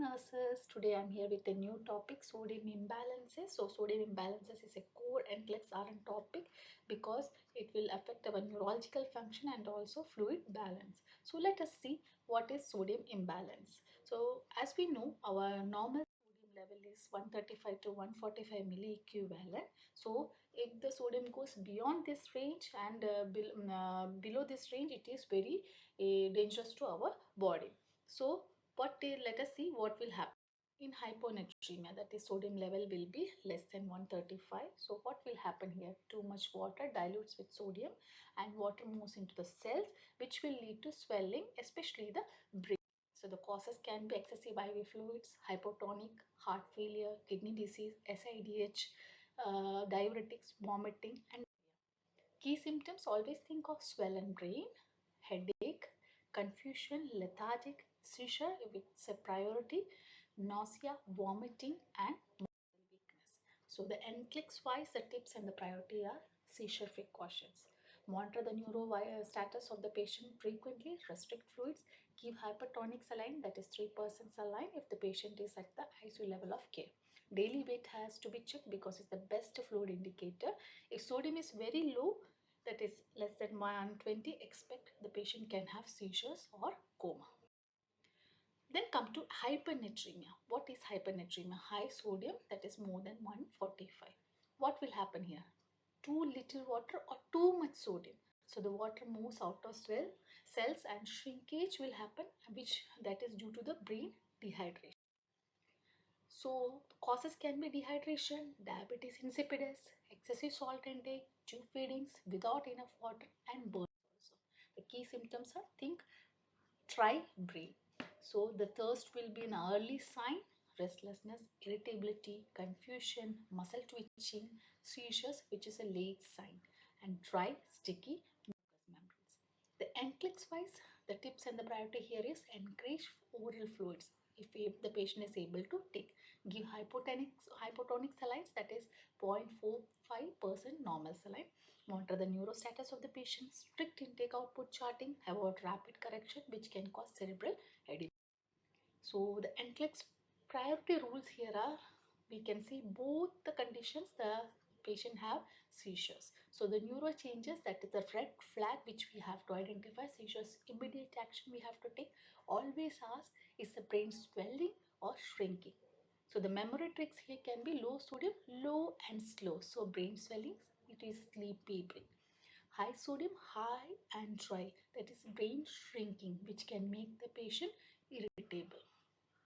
nurses. Today I'm here with a new topic, sodium imbalances. So sodium imbalances is a core NCLEX RN topic because it will affect our neurological function and also fluid balance. So let us see what is sodium imbalance. So as we know, our normal sodium level is 135 to 145 milliequivalent. So if the sodium goes beyond this range and below this range, it is very dangerous to our body. So let us see what will happen in hyponatremia, that is sodium level will be less than 135. So what will happen here? Too much water dilutes with sodium and water moves into the cells, which will lead to swelling, especially the brain. So the causes can be excessive IV fluids, hypotonic, heart failure, kidney disease, SIDH, diuretics, vomiting, and key symptoms. Always think of swollen brain, headache, confusion, lethargic, seizure if it's a priority, nausea, vomiting, and muscle weakness. So the NCLEX wise, the tips and the priority are seizure precautions. Monitor the neuro status of the patient frequently, restrict fluids, give hypertonic saline, that is 3% saline if the patient is at the ICU level of care. Daily weight has to be checked because it's the best fluid indicator. If sodium is very low, that is less than 120, expect the patient can have seizures or coma. Then come to hypernatremia. What is hypernatremia? High sodium, that is more than 145. What will happen here? Too little water or too much sodium. So the water moves out of cells and shrinkage will happen, which that is due to the brain dehydration. So causes can be dehydration, diabetes insipidus, excessive salt intake, tube feedings without enough water, and burn also. The key symptoms are think try brain. So the thirst will be an early sign, restlessness, irritability, confusion, muscle twitching, seizures, which is a late sign, and dry, sticky mucous membranes. The NCLEX wise, the tips and the priority here is encourage oral fluids if the patient is able to take. Give hypotonic salines, that is 0.45% normal saline. Monitor the neurostatus of the patient, strict intake output charting, avoid rapid correction which can cause cerebral edema. So the NCLEX priority rules here are, we can see both the conditions the patient have seizures. So the neuro changes, that is the red flag which we have to identify seizures, immediate action we have to take. Always ask, is the brain swelling or shrinking? So the memory tricks here can be low sodium, low and slow. So brain swelling, it is sleepy brain. High sodium, high and dry, that is brain shrinking, which can make the patient irritable.